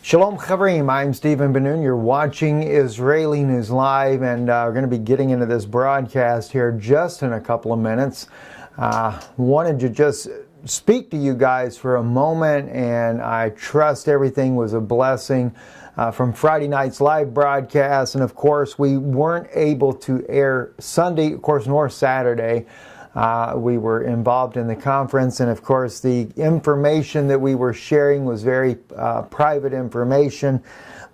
Shalom Chavrim, I'm Stephen Ben-Nun. You're watching Israeli News Live, and we're going to be getting into this broadcast here just in a couple of minutes. Wanted to just speak to you guys for a moment, and I trust everything was a blessing from Friday night's live broadcast. And of course, we weren't able to air Sunday, of course, nor Saturday. We were involved in the conference, and of course the information that we were sharing was very private information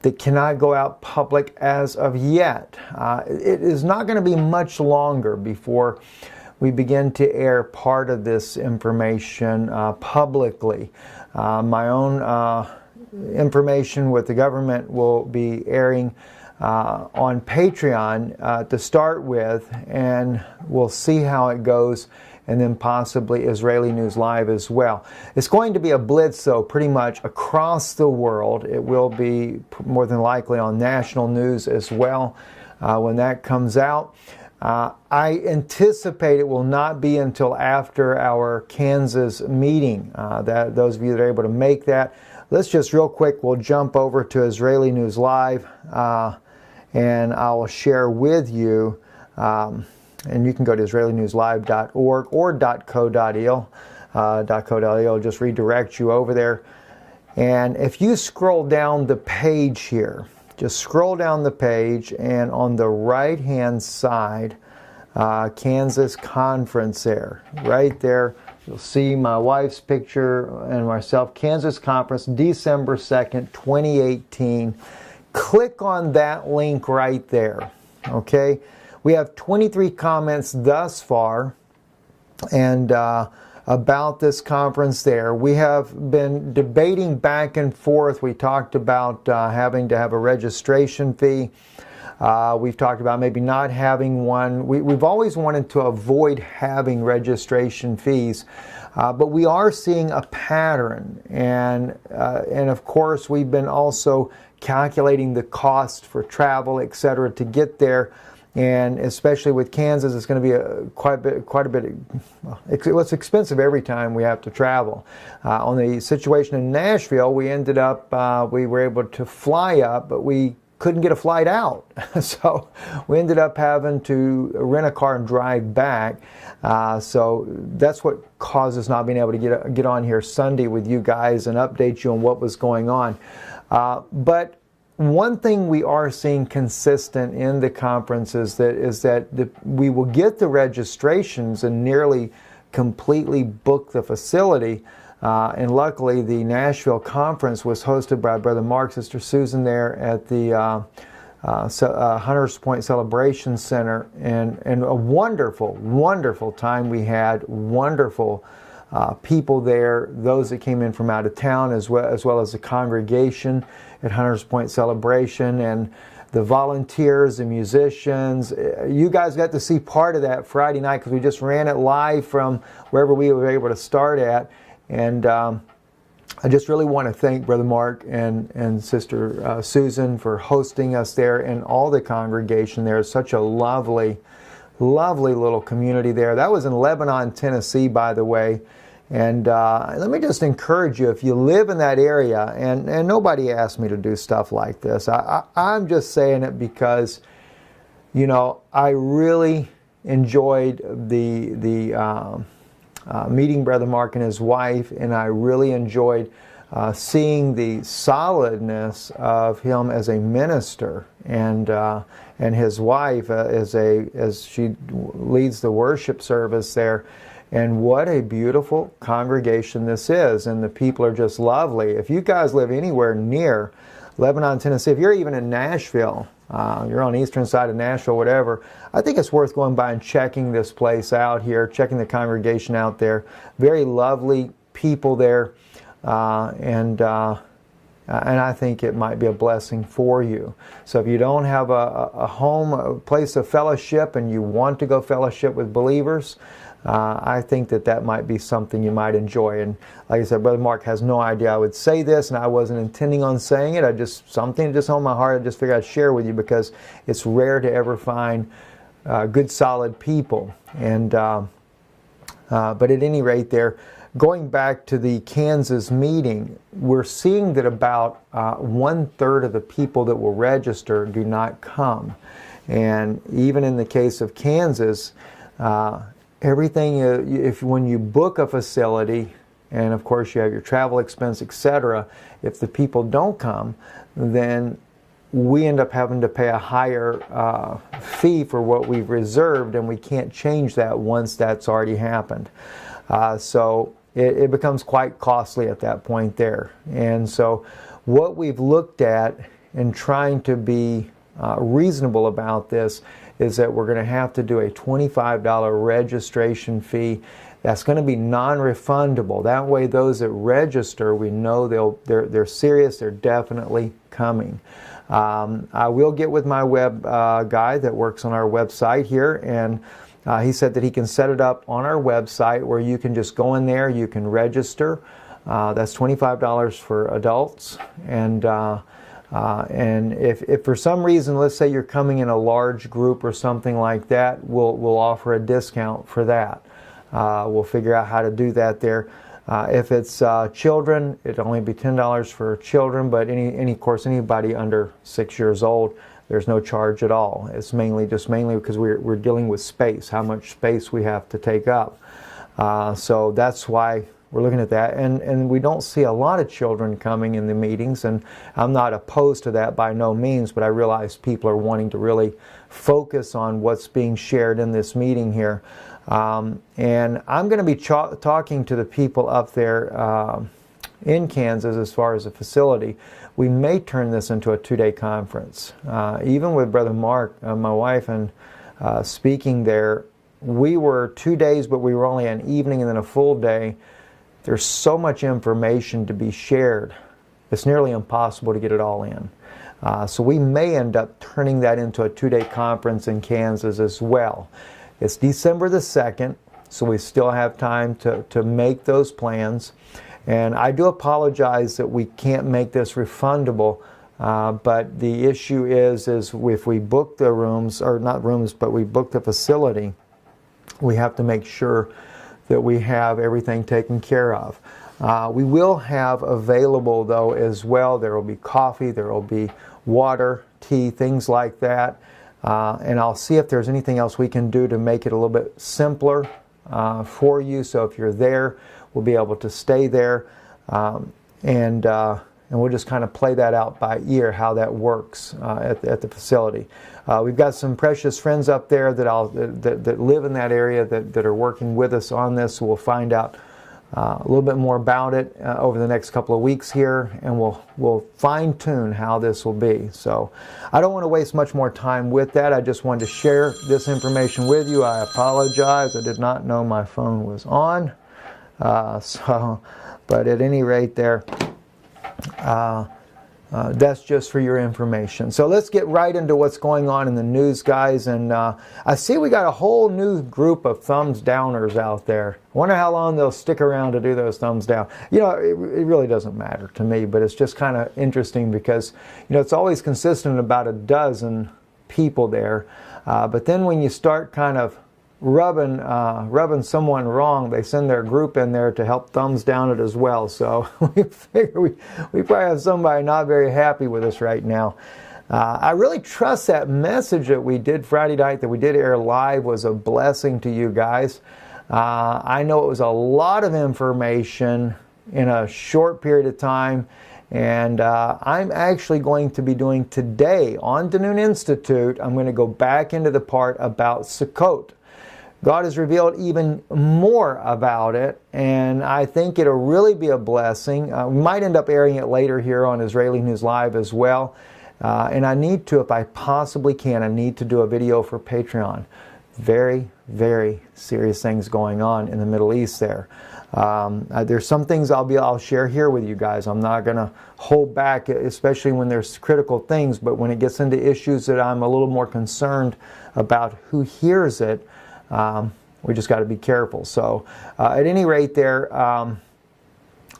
that cannot go out public as of yet. It is not going to be much longer before we begin to air part of this information publicly. My own information with the government will be airing on Patreon to start with, and we'll see how it goes, and then possibly Israeli News Live as well. It's going to be a blitz, though, pretty much across the world. It will be more than likely on national news as well when that comes out. I anticipate it will not be until after our Kansas meeting. That those of you that are able to make that, let's just real quick, we'll jump over to Israeli News Live. And I'll share with you, and you can go to israelinewslive.org or .co.il. .co.il just redirect you over there. And if you scroll down the page here, just scroll down the page, and on the right-hand side, Kansas Conference there. Right there, you'll see my wife's picture and myself. Kansas Conference, December 2nd, 2018. Click on that link right there, okay? We have 23 comments thus far, and about this conference there. We have been debating back and forth. We talked about having to have a registration fee. We've talked about maybe not having one. We've always wanted to avoid having registration fees, but we are seeing a pattern, and of course we've been also calculating the cost for travel, etc., to get there. And especially with Kansas, it's going to be quite a bit. Well, it's expensive every time we have to travel. On the situation in Nashville, we ended up we were able to fly up, but we couldn't get a flight out, so we ended up having to rent a car and drive back. So that's what caused us not being able to get on here Sunday with you guys and update you on what was going on. But one thing we are seeing consistent in the conference is that we will get the registrations and nearly completely book the facility. And luckily, the Nashville conference was hosted by Brother Mark, Sister Susan there at the Hunters Point Celebration Center, and a wonderful, wonderful time we had. Wonderful people there, those that came in from out of town, as well as the congregation at Hunters Point Celebration, and the volunteers, the musicians. You guys got to see part of that Friday night because we just ran it live from wherever we were able to start at. And I just really want to thank Brother Mark and Sister Susan for hosting us there, and all the congregation there. It's such a lovely, lovely little community there. That was in Lebanon, Tennessee, by the way. And let me just encourage you, if you live in that area, and nobody asked me to do stuff like this. I'm just saying it because, you know, I really enjoyed the meeting Brother Mark and his wife, and I really enjoyed seeing the solidness of him as a minister, and his wife as she leads the worship service there. And what a beautiful congregation this is, and the people are just lovely. If you guys live anywhere near Lebanon, Tennessee, if you're even in Nashville, you're on the eastern side of Nashville, whatever, I think it's worth going by and checking this place out here, checking the congregation out there. Very lovely people there, and I think it might be a blessing for you. So if you don't have a home, a place of fellowship, and you want to go fellowship with believers, I think that might be something you might enjoy. And like I said, Brother Mark has no idea I would say this, and I wasn't intending on saying it. Something just on my heart, I just figured I'd share with you, because it's rare to ever find good, solid people. And but at any rate there, going back to the Kansas meeting, we're seeing that about 1/3 of the people that will register do not come. And even in the case of Kansas, everything, when you book a facility, and of course you have your travel expense, etc., if the people don't come, then we end up having to pay a higher fee for what we've reserved, and we can't change that once that's already happened. So it becomes quite costly at that point there. And so what we've looked at in trying to be reasonable about this is that we're going to have to do a $25 registration fee. That's going to be non-refundable. That way those that register, we know they're serious, they're definitely coming. I will get with my web guy that works on our website here, and he said that he can set it up on our website where you can just go in there, you can register. That's $25 for adults, and if for some reason, let's say you're coming in a large group or something like that, we'll offer a discount for that. We'll figure out how to do that there. If it's children, it'll only be $10 for children, but of course anybody under 6 years old, there's no charge at all. It's mainly because we're dealing with space, how much space we have to take up. So that's why we're looking at that. And we don't see a lot of children coming in the meetings, and I'm not opposed to that by no means, but I realize people are wanting to really focus on what's being shared in this meeting here. And I'm going to be talking to the people up there in Kansas as far as the facility. We may turn this into a 2-day conference. Even with Brother Mark, my wife, and speaking there, we were 2 days, but we were only an evening and then a full day. There's so much information to be shared, it's nearly impossible to get it all in. So we may end up turning that into a 2-day conference in Kansas as well. It's December the 2nd, so we still have time to make those plans. And I do apologize that we can't make this refundable, but the issue is if we book the rooms, or not rooms, but we book the facility, we have to make sure that we have everything taken care of. We will have available, though, as well, there will be coffee, there will be water, tea, things like that. And I'll see if there's anything else we can do to make it a little bit simpler for you. So if you're there, we'll be able to stay there, and we'll just kind of play that out by ear, how that works at the facility. We've got some precious friends up there that live in that area that are working with us on this. So we'll find out a little bit more about it over the next couple of weeks here, and we'll fine-tune how this will be. So I don't want to waste much more time with that. I just wanted to share this information with you. I apologize. I did not know my phone was on. But at any rate there, that's just for your information. So let's get right into what's going on in the news, guys. And I see we got a whole new group of thumbs downers out there. I wonder how long they'll stick around to do those thumbs down. You know, it really doesn't matter to me, but it's just kind of interesting because, you know, it's always consistent about a dozen people there. But then when you start kind of rubbing someone wrong, they send their group in there to help thumbs down it as well. So we figure we probably have somebody not very happy with us right now. I really trust that message that we did Friday night, that we did air live, was a blessing to you guys. I know it was a lot of information in a short period of time, and I'm actually going to be doing today on Danoon Institute, I'm going to go back into the part about Sukkot. God has revealed even more about it, and I think it'll really be a blessing. We might end up airing it later here on Israeli News Live as well. And I need to, if I possibly can, I need to do a video for Patreon. Very, very serious things going on in the Middle East there. There's some things I'll share here with you guys. I'm not going to hold back, especially when there's critical things, but when it gets into issues that I'm a little more concerned about who hears it, we just got to be careful. So at any rate there,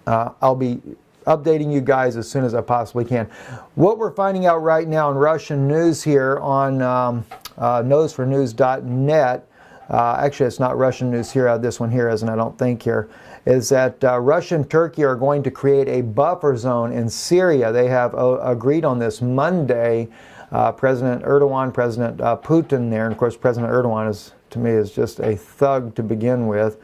I'll be updating you guys as soon as I possibly can. What we're finding out right now in Russian news here on knowsfornews.net, actually it's not Russian news here, this one here isn't, I don't think here, is that Russia and Turkey are going to create a buffer zone in Syria. They have agreed on this Monday. President Erdogan, President Putin there, and of course President Erdogan is, to me, is just a thug to begin with.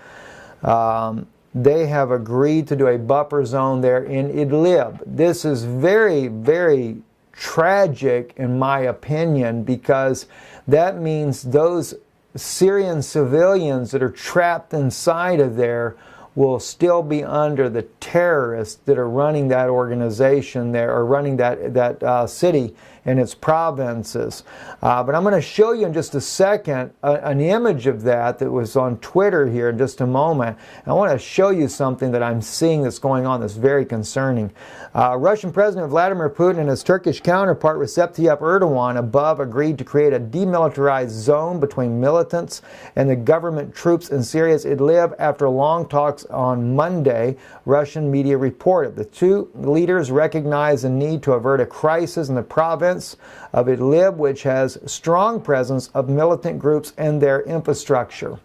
They have agreed to do a buffer zone there in Idlib. This is very, very tragic in my opinion, because that means those Syrian civilians that are trapped inside of there will still be under the terrorists that are running that organization there, or running that city and its provinces. But I'm going to show you in just a second an image of that was on Twitter here in just a moment. I want to show you something that I'm seeing that's going on that's very concerning. Russian President Vladimir Putin and his Turkish counterpart Recep Tayyip Erdogan above agreed to create a demilitarized zone between militants and the government troops in Syria's Idlib after long talks on Monday, Russian media reported. The two leaders recognized the need to avert a crisis in the province of Idlib, which has strong presence of militant groups and their infrastructure.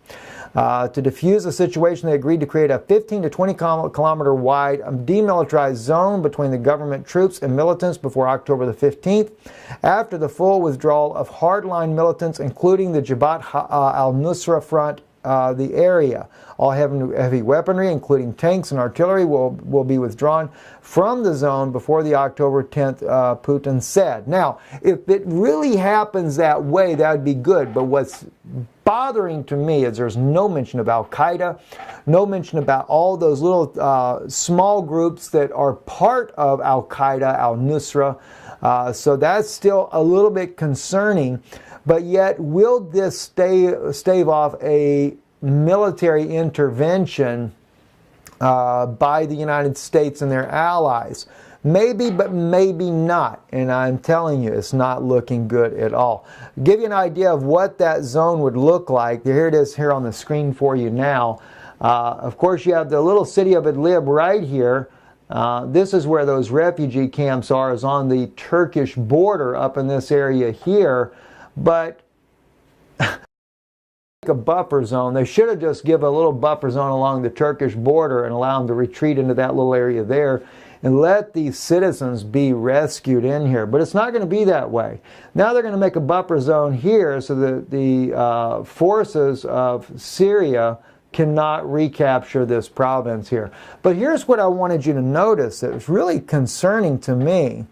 To defuse the situation, they agreed to create a 15 to 20 kilometer wide demilitarized zone between the government troops and militants before October the 15th, after the full withdrawal of hardline militants, including the Jabhat al-Nusra Front. The area. All heavy weaponry, including tanks and artillery, will be withdrawn from the zone before the October 10th, Putin said. Now, if it really happens that way, that would be good. But what's bothering to me is there's no mention of Al-Qaeda, no mention about all those little small groups that are part of Al-Qaeda, al-Nusra. So that's still a little bit concerning. But yet, will this stave off a military intervention by the United States and their allies? Maybe, but maybe not. And I'm telling you, it's not looking good at all. Give you an idea of what that zone would look like. Here it is here on the screen for you now. Of course, you have the little city of Idlib right here. This is where those refugee camps are, is on the Turkish border up in this area here. But a buffer zone, they should have just given a little buffer zone along the Turkish border and allow them to retreat into that little area there and let these citizens be rescued in here. But it's not going to be that way. Now they're going to make a buffer zone here so that the forces of Syria cannot recapture this province here. But here's what I wanted you to notice that was really concerning to me.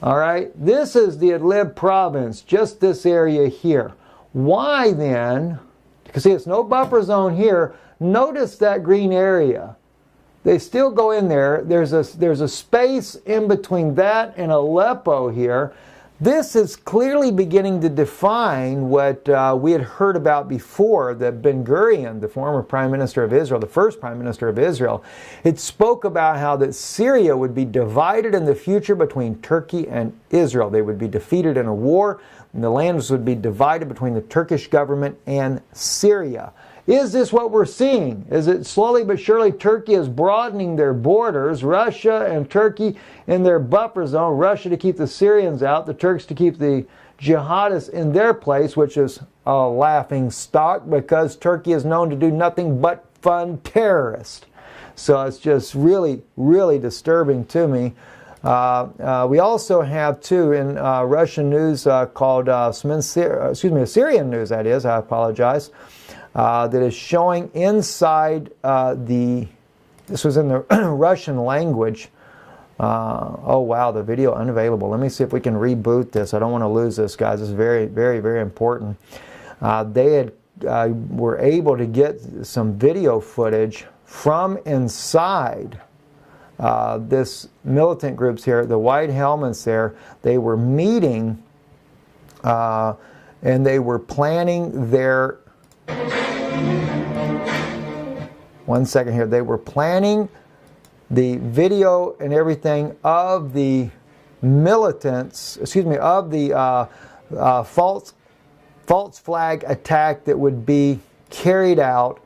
All right, this is the Idlib province, just this area here. Why then, because see, it's no buffer zone here. Notice that green area. They still go in there. There's a space in between that and Aleppo here. This is clearly beginning to define what we had heard about before, that Ben Gurion, the former Prime Minister of Israel, the first Prime Minister of Israel, it spoke about how that Syria would be divided in the future between Turkey and Israel. They would be defeated in a war, and the lands would be divided between the Turkish government and Syria. Is this what we're seeing? Is it slowly but surely Turkey is broadening their borders, Russia and Turkey in their buffer zone, Russia to keep the Syrians out, the Turks to keep the jihadists in their place, which is a laughing stock because Turkey is known to do nothing but fund terrorists. So it's just really, really disturbing to me. We also have, too, in Russian news called, Syrian news, that is, I apologize, that is showing inside this was in the Russian language. Oh, wow, the video unavailable. Let me see if we can reboot this. I don't want to lose this, guys. This is very, very, very important. They were able to get some video footage from inside this militant groups here, the white helmets there. They were meeting and they were planning their... One second here. They were planning the video and everything of the militants, of the false flag attack that would be carried out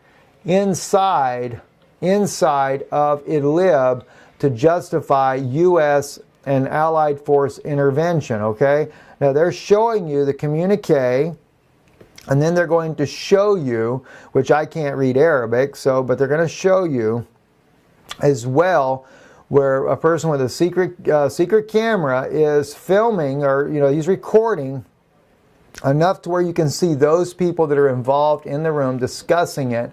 inside of Idlib to justify U.S. and Allied force intervention, okay? Now they're showing you the communique, and then they're going to show you, which I can't read Arabic, but they're going to show you as well, where a person with a secret camera is filming, or he's recording enough to where you can see those people that are involved in the room discussing it.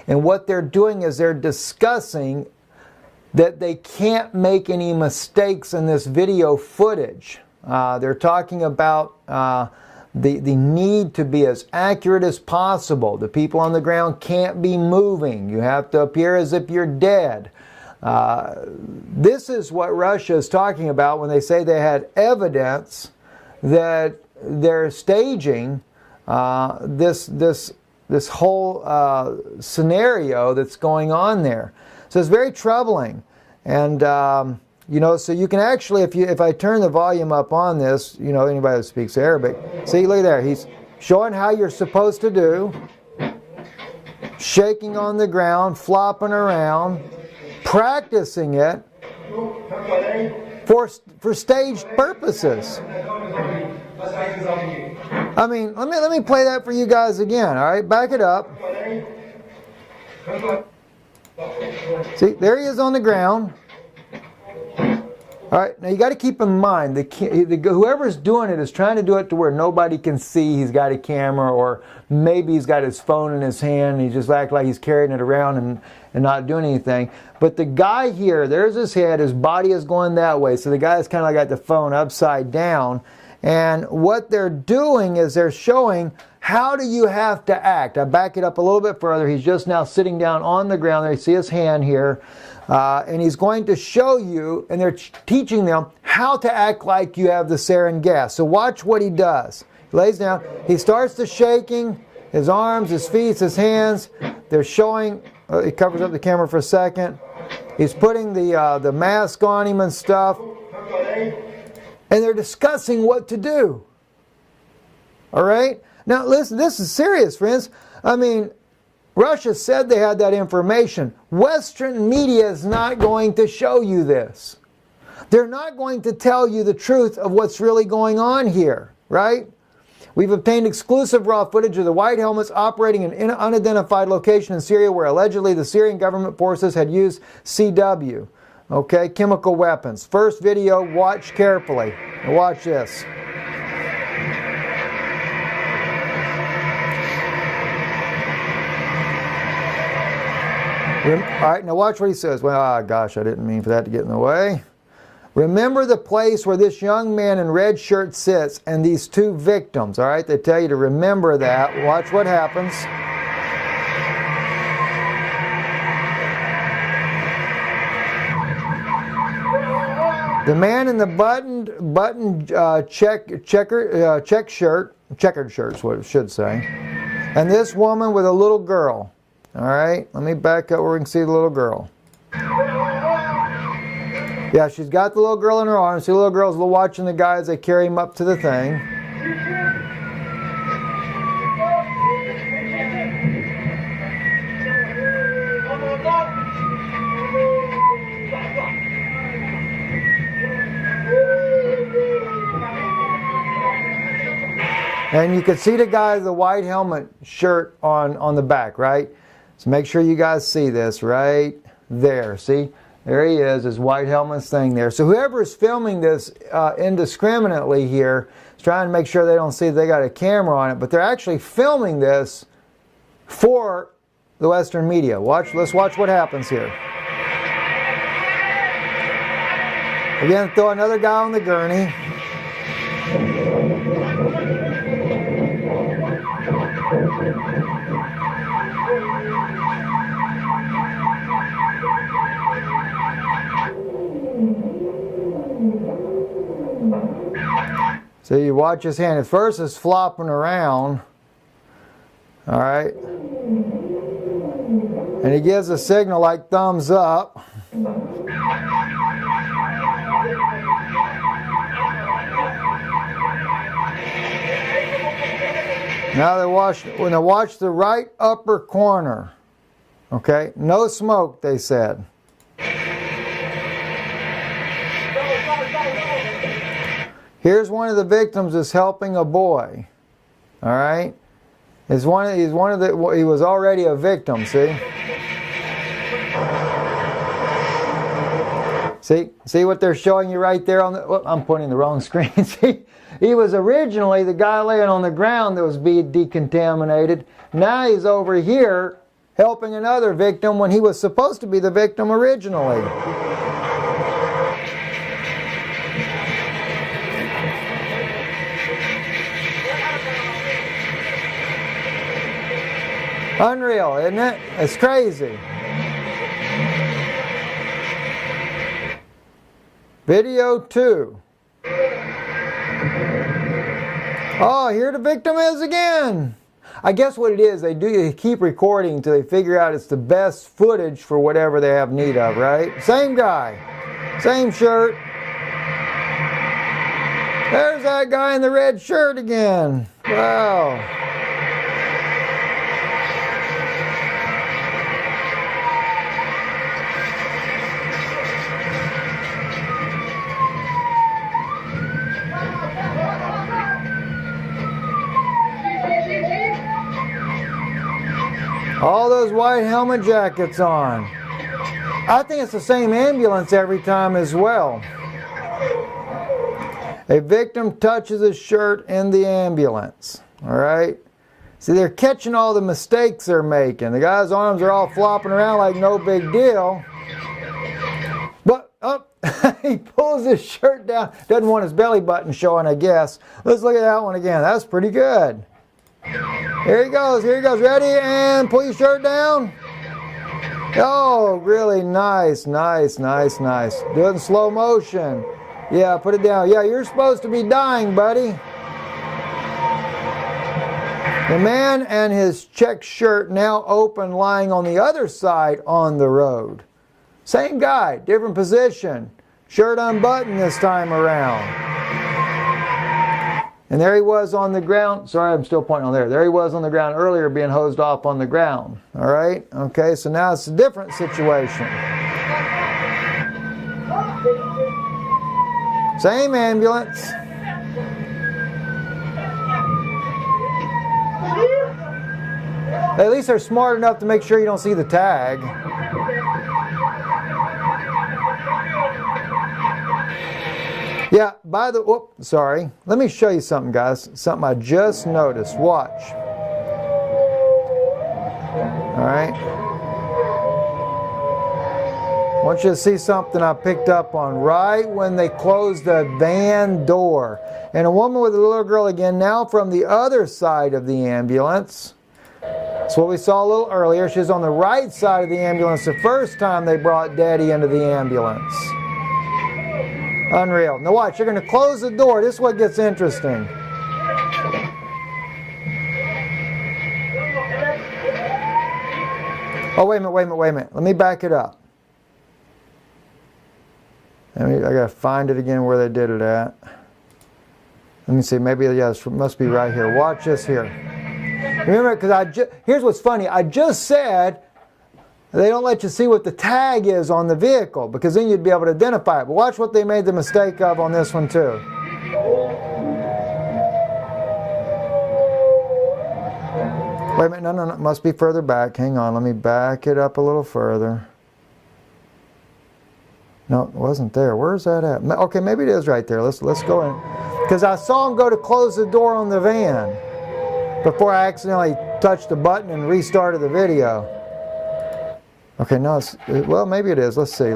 And what they're doing is they're discussing that they can't make any mistakes in this video footage. They're talking about the need to be as accurate as possible. The people on the ground can't be moving. You have to appear as if you're dead. This is what Russia is talking about when they say they had evidence that they're staging this whole scenario that's going on there. So it's very troubling. And so you can actually, if I turn the volume up on this, anybody that speaks Arabic, see, look there, he's showing how you're supposed to do, shaking on the ground, flopping around, practicing it for staged purposes. I mean, let me play that for you guys again. All right, back it up. See, there he is on the ground. All right, now you got to keep in mind, whoever's doing it is trying to do it to where nobody can see he's got a camera, or maybe he's got his phone in his hand and he just acts like he's carrying it around and not doing anything. But the guy here, there's his head, his body is going that way, so the guy's kind of like got the phone upside down. And what they're doing is they're showing, how do you have to act? I back it up a little bit further. He's just now sitting down on the ground there. You see his hand here. And he's going to show you, and they're teaching them how to act like you have the sarin gas. So watch what he does. He lays down. He starts to shaking, his arms, his feet, his hands. They're showing, he covers up the camera for a second. He's putting the mask on him and stuff. And they're discussing what to do. All right? Now listen, this is serious, friends. I mean, Russia said they had that information. Western media is not going to show you this. They're not going to tell you the truth of what's really going on here, right? We've obtained exclusive raw footage of the white helmets operating in an unidentified location in Syria where allegedly the Syrian government forces had used CW, okay, chemical weapons. First video, watch carefully. Now watch this. All right, now watch what he says. Well, gosh, I didn't mean for that to get in the way. Remember the place where this young man in red shirt sits and these two victims. All right, they tell you to remember that. Watch what happens. The man in the checkered shirt is what it should say. And this woman with a little girl. All right, let me back up where we can see the little girl. Yeah, she's got the little girl in her arms. See, the little girl's watching the guy as they carry him up to the thing. And you can see the guy with the white helmet shirt on the back, right? So make sure you guys see this right there. See? There he is, his white helmet thing there. So whoever is filming this indiscriminately here is trying to make sure they don't see they got a camera on it, but they're actually filming this for the Western media. Let's watch what happens here. Again, throw another guy on the gurney. So you watch his hand. At first it's flopping around. All right. And he gives a signal like thumbs up. Now they watch the right upper corner. Okay? No smoke, they said. Here's one of the victims is helping a boy. All right? He was already a victim, see? See what they're showing you right there on the... Oh, I'm pointing the wrong screen. See, he was originally the guy laying on the ground that was being decontaminated. Now he's over here helping another victim when he was supposed to be the victim originally. Unreal, isn't it? It's crazy. Video 2. Oh, here the victim is again. I guess what it is, they keep recording until they figure out it's the best footage for whatever they have need of, right? Same guy, same shirt. There's that guy in the red shirt again. Wow. All those white helmet jackets on. I think it's the same ambulance every time as well. A victim touches a shirt in the ambulance. Alright? See, they're catching all the mistakes they're making. The guy's arms are all flopping around like no big deal. But, oh, he pulls his shirt down. Doesn't want his belly button showing, I guess. Let's look at that one again. That's pretty good. Here he goes, ready, and pull your shirt down. Oh, really nice. Do it in slow motion. Yeah, put it down. Yeah, you're supposed to be dying, buddy. The man and his check shirt now open, lying on the other side on the road. Same guy, different position. Shirt unbuttoned this time around. And there he was on the ground. Sorry, I'm still pointing on there. There he was on the ground earlier being hosed off on the ground. All right? Okay, so now it's a different situation. Same ambulance. At least they're smart enough to make sure you don't see the tag. Yeah, by the... Whoop, sorry. Let me show you something, guys. Something I just noticed. Watch. Alright. I want you to see something I picked up on right when they closed the van door. And a woman with a little girl again, now from the other side of the ambulance. That's what we saw a little earlier. She's on the right side of the ambulance the first time they brought Daddy into the ambulance. Unreal. Now watch, you're going to close the door. This is what gets interesting. Oh, wait a minute. Let me back it up. I got to find it again where they did it at. Let me see. Maybe, yes, it must be right here. Watch this here. Remember, because here's what's funny. I just said they don't let you see what the tag is on the vehicle, because then you'd be able to identify it. But watch what they made the mistake of on this one too. Wait a minute, no, it must be further back. Hang on, let me back it up a little further. No, it wasn't there. Where's that at? Okay, maybe it is right there. Let's go in. Because I saw him go to close the door on the van before I accidentally touched the button and restarted the video. Okay, no, well, maybe it is. Let's see.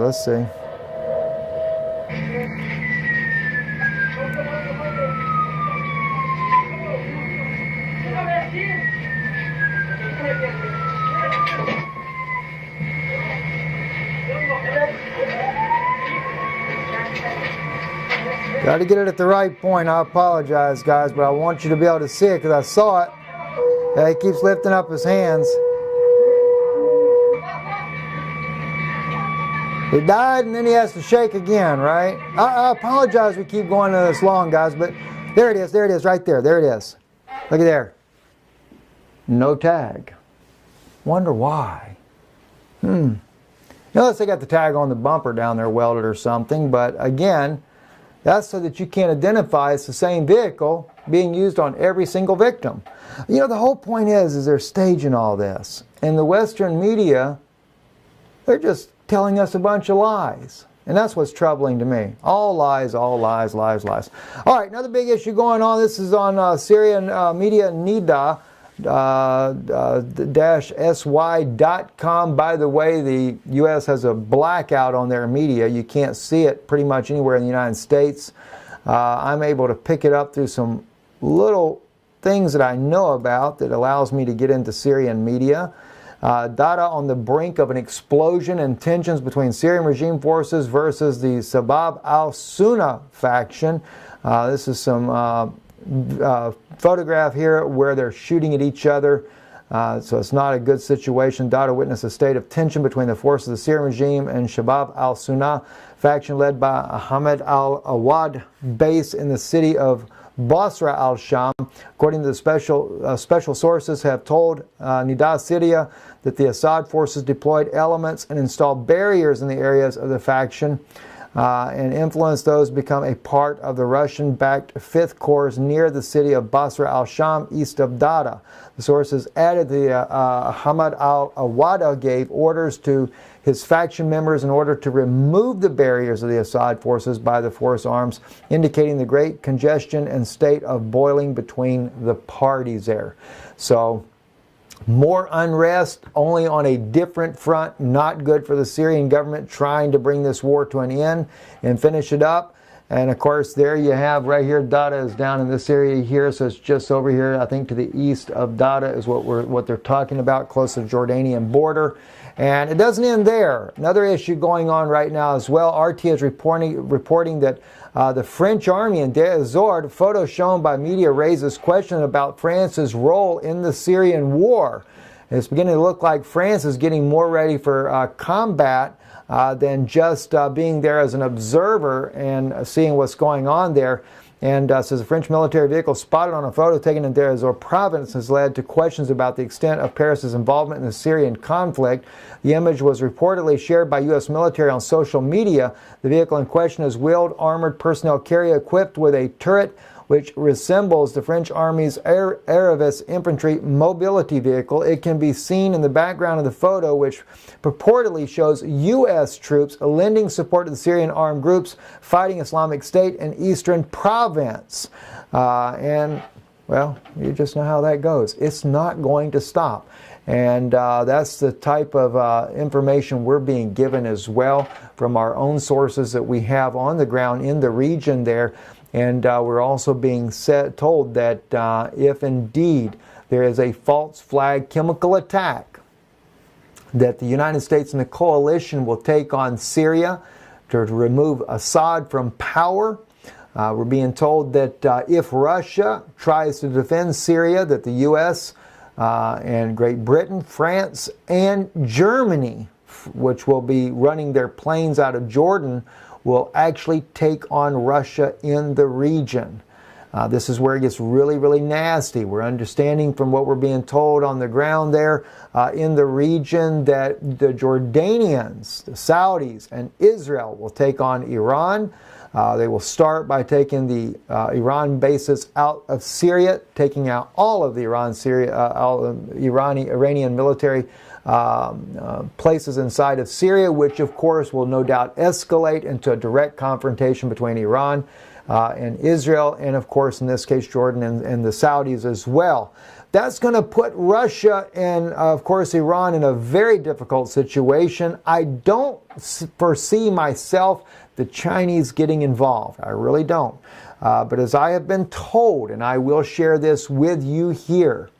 Got to get it at the right point. I apologize, guys, but I want you to be able to see it because I saw it. Yeah, he keeps lifting up his hands. He died and then he has to shake again, right? I apologize we keep going this long, guys, but there it is, right there. There it is. Look at there. No tag. Wonder why. Unless they got the tag on the bumper down there welded or something, but again, that's so that you can't identify it's the same vehicle being used on every single victim. You know, the whole point is they're staging all this. And the Western media, they're just telling us a bunch of lies. And that's what's troubling to me. All lies, lies. All right, another big issue going on. This is on Syrian media, Nida. -sy.com. By the way, the U.S. has a blackout on their media. You can't see it pretty much anywhere in the United States. I'm able to pick it up through some little things that I know about that allows me to get into Syrian media. Data on the brink of an explosion and tensions between Syrian regime forces versus the Sabab al-Sunna faction. This is some photograph here where they're shooting at each other. So it's not a good situation. Data witnessed a state of tension between the forces of the Syrian regime and Shabab al-Sunna faction led by Ahmed al-Awad, base in the city of Basra al-Sham. According to the special sources have told Nida Syria that the Assad forces deployed elements and installed barriers in the areas of the faction and influenced those to become a part of the Russian-backed 5th Corps near the city of Basra al-Sham, east of Dada. The sources added that Ahmad al-Awada gave orders to his faction members in order to remove the barriers of the Assad forces by the force arms, indicating the great congestion and state of boiling between the parties there. So, more unrest, only on a different front. Not good for the Syrian government trying to bring this war to an end and finish it up. And of course, there you have right here, Dada is down in this area here, so it's just over here, I think to the east of Dada is what they're talking about, close to the Jordanian border. And it doesn't end there. Another issue going on right now as well. RT is reporting that the French army in Deir ez-Zor, photos shown by media raises question about France's role in the Syrian war. It's beginning to look like France is getting more ready for combat than just being there as an observer and seeing what's going on there. And says a French military vehicle spotted on a photo taken in Deir ez-Zor province has led to questions about the extent of Paris's involvement in the Syrian conflict. The image was reportedly shared by U.S. military on social media. The vehicle in question is wheeled armored personnel carrier equipped with a turret which resembles the French Army's Aravis infantry mobility vehicle. It can be seen in the background of the photo, which purportedly shows U.S. troops lending support to the Syrian armed groups fighting Islamic State in eastern province. And, well, you just know how that goes. It's not going to stop. And that's the type of information we're being given as well from our own sources that we have on the ground in the region there. And we're also being told that if indeed there is a false flag chemical attack, that the United States and the coalition will take on Syria to remove Assad from power. We're being told that if Russia tries to defend Syria, that the U.S. And Great Britain, France, and Germany, which will be running their planes out of Jordan, will actually take on Russia in the region. This is where it gets really, really nasty. We're understanding from what we're being told on the ground there in the region that the Jordanians, the Saudis, and Israel will take on Iran. They will start by taking the Iran bases out of Syria, taking out all of the Iranian military places inside of Syria, which of course will no doubt escalate into a direct confrontation between Iran and Israel, and of course in this case Jordan and the Saudis as well. That's going to put Russia and of course Iran in a very difficult situation. I don't foresee myself the Chinese getting involved. I really don't. But as I have been told, and I will share this with you here,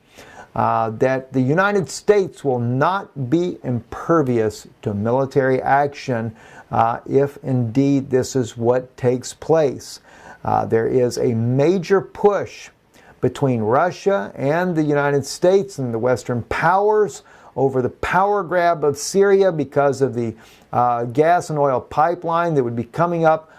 that the United States will not be impervious to military action if indeed this is what takes place. There is a major push between Russia and the United States and the Western powers over the power grab of Syria because of the gas and oil pipeline that would be coming up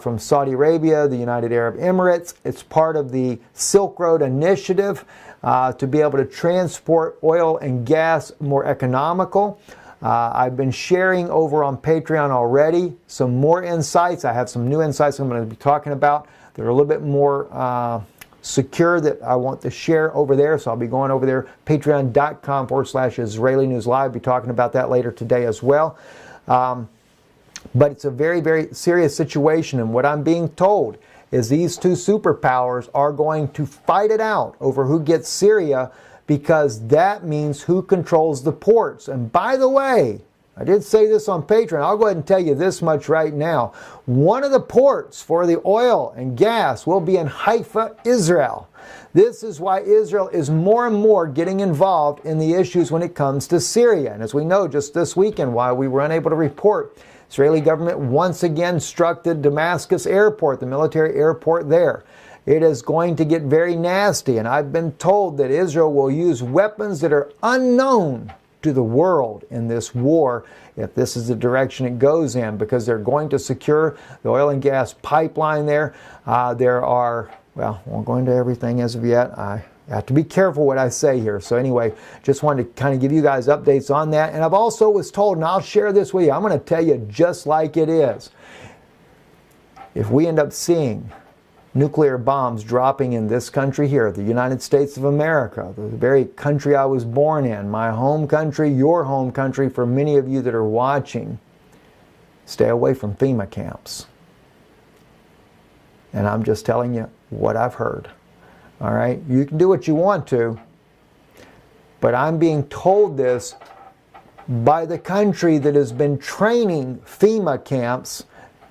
from Saudi Arabia, the United Arab Emirates. It's part of the Silk Road Initiative to be able to transport oil and gas more economical. I've been sharing over on Patreon already some more insights. I have some new insights I'm going to be talking about that are a little bit more secure that I want to share over there. So I'll be going over there, patreon.com/Israeli News Live. I'll be talking about that later today as well. But it's a very, very serious situation, and what I'm being told is these two superpowers are going to fight it out over who gets Syria, because that means who controls the ports. And by the way, I did say this on Patreon. I'll go ahead and tell you this much right now. One of the ports for the oil and gas will be in Haifa, Israel. This is why Israel is more and more getting involved in the issues when it comes to Syria. And as we know, just this weekend, while we were unable to report, Israeli government once again struck the Damascus airport, the military airport there. It is going to get very nasty, and I've been told that Israel will use weapons that are unknown to the world in this war, if this is the direction it goes in, because they're going to secure the oil and gas pipeline there. There are, well, I won't go into everything as of yet. I have to be careful what I say here. So anyway, just wanted to kind of give you guys updates on that. And I've also was told, and I'll share this with you, I'm going to tell you just like it is. If we end up seeing nuclear bombs dropping in this country here, the United States of America, the very country I was born in, my home country, your home country, for many of you that are watching, stay away from FEMA camps. And I'm just telling you what I've heard. All right? You can do what you want to, but I'm being told this by the country that has been training FEMA camps,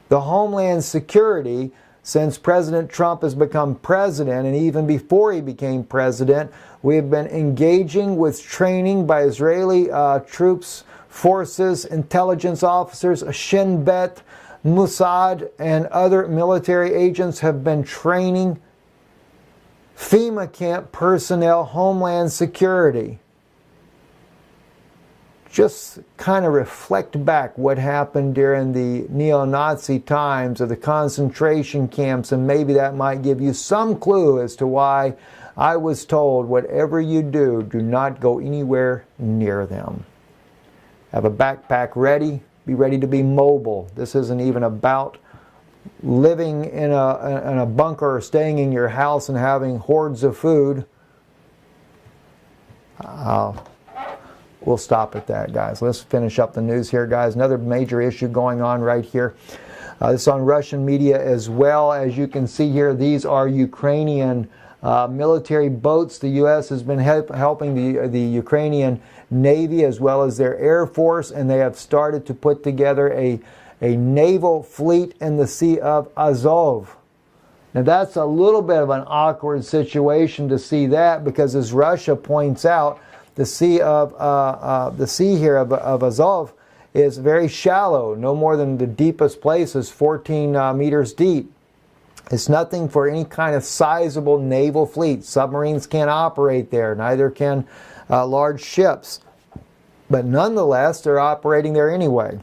the Homeland Security, since President Trump has become president, and even before he became president. We have been engaging with training by Israeli troops, forces, intelligence officers, Shin Bet, Mossad, and other military agents have been training FEMA camp personnel, Homeland Security. Just kind of reflect back what happened during the neo-Nazi times of the concentration camps, and maybe that might give you some clue as to why I was told, whatever you do, do not go anywhere near them. Have a backpack ready. Be ready to be mobile. This isn't even about living in a bunker or staying in your house and having hordes of food. We'll stop at that, guys. Let's finish up the news here, guys. Another major issue going on right here. This is on Russian media as well. As you can see here, these are Ukrainian military boats. The U.S. has been helping the Ukrainian Navy as well as their Air Force, and they have started to put together a naval fleet in the Sea of Azov. Now that's a little bit of an awkward situation to see that, because as Russia points out, the sea here of Azov is very shallow. No more than the deepest place is 14 meters deep. It's nothing for any kind of sizable naval fleet. Submarines can't operate there. Neither can large ships. But nonetheless, they're operating there anyway.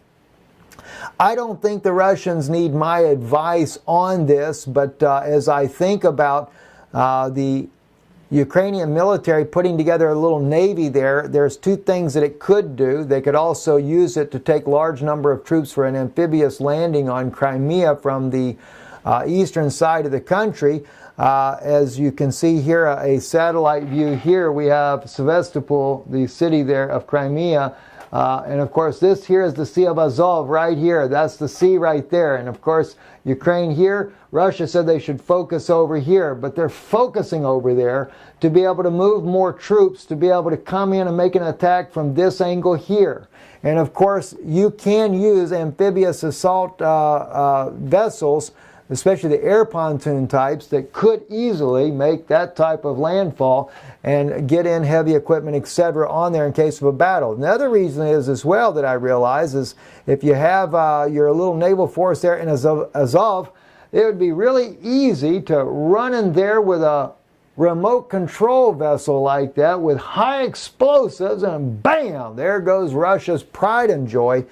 I don't think the Russians need my advice on this, but as I think about the Ukrainian military putting together a little navy there, there's two things that it could do. They could also use it to take large number of troops for an amphibious landing on Crimea from the eastern side of the country. As you can see here, a satellite view here, we have Sevastopol, the city there of Crimea. And of course, this here is the Sea of Azov right here. That's the sea right there. And of course, Ukraine here, Russia said they should focus over here, but they're focusing over there to be able to move more troops, to be able to come in and make an attack from this angle here. And of course, you can use amphibious assault vessels, especially the air pontoon types, that could easily make that type of landfall and get in heavy equipment, etc., on there in case of a battle. Another reason is as well that I realize is if you have your little naval force there in Azov, it would be really easy to run in there with a remote control vessel like that with high explosives, and bam, there goes Russia's pride and joy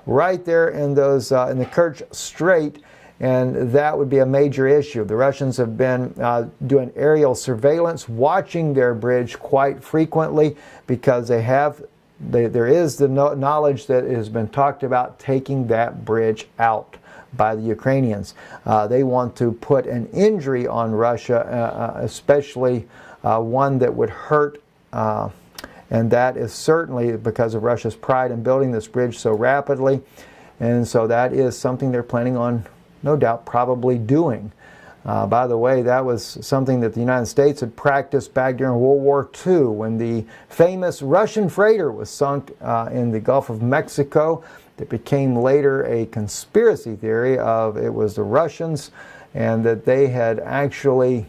right there in those in the Kerch Strait. And that would be a major issue. The Russians have been doing aerial surveillance, watching their bridge quite frequently, because there is the knowledge that has been talked about taking that bridge out by the Ukrainians. They want to put an injury on Russia, especially one that would hurt, and that is certainly because of Russia's pride in building this bridge so rapidly. And so that is something they're planning on, no doubt, probably doing. By the way, that was something that the United States had practiced back during World War II when the famous Russian freighter was sunk in the Gulf of Mexico. It became later a conspiracy theory of it was the Russians and that they had actually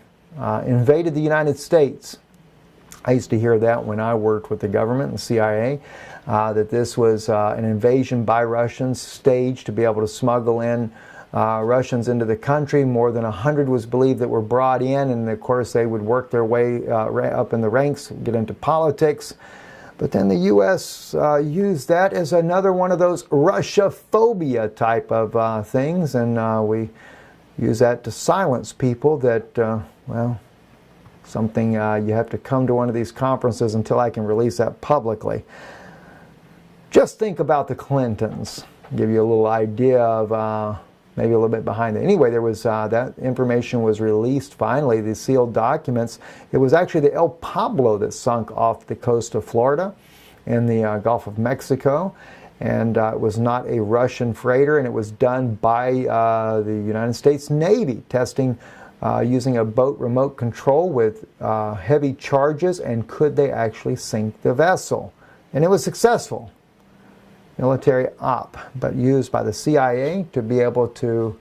invaded the United States. I used to hear that when I worked with the government and the CIA, that this was an invasion by Russians staged to be able to smuggle in Russians into the country. More than 100 was believed that were brought in, and of course they would work their way up in the ranks, get into politics. But then the U.S. used that as another one of those Russia-phobia type of things, and we use that to silence people that, well, something you have to come to one of these conferences until I can release that publicly. Just think about the Clintons. Give you a little idea of maybe a little bit behind it. Anyway, there was that information was released finally, the sealed documents. It was actually the El Pablo that sunk off the coast of Florida in the Gulf of Mexico. And it was not a Russian freighter, and it was done by the United States Navy, testing using a boat remote control with heavy charges, and could they actually sink the vessel? And it was successful. Military op, but used by the CIA to be able to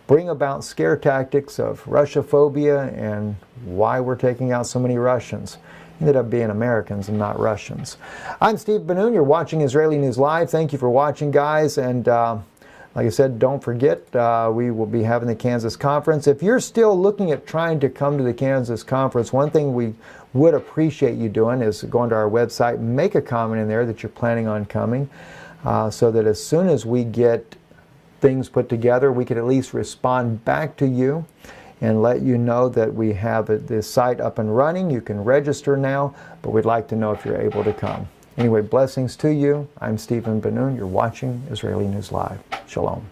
bring about scare tactics of Russia-phobia and why we're taking out so many Russians. Ended up being Americans and not Russians. I'm Steve Ben-Nun. You're watching Israeli News Live. Thank you for watching, guys. And like I said, don't forget, we will be having the Kansas conference. If you're still looking at trying to come to the Kansas conference, one thing we would appreciate you doing is going to our website, make a comment in there that you're planning on coming, so that as soon as we get things put together, we could at least respond back to you and let you know that we have this site up and running. You can register now, but we'd like to know if you're able to come. Anyway, blessings to you. I'm Stephen Ben-Nun. You're watching Israeli News Live. Shalom.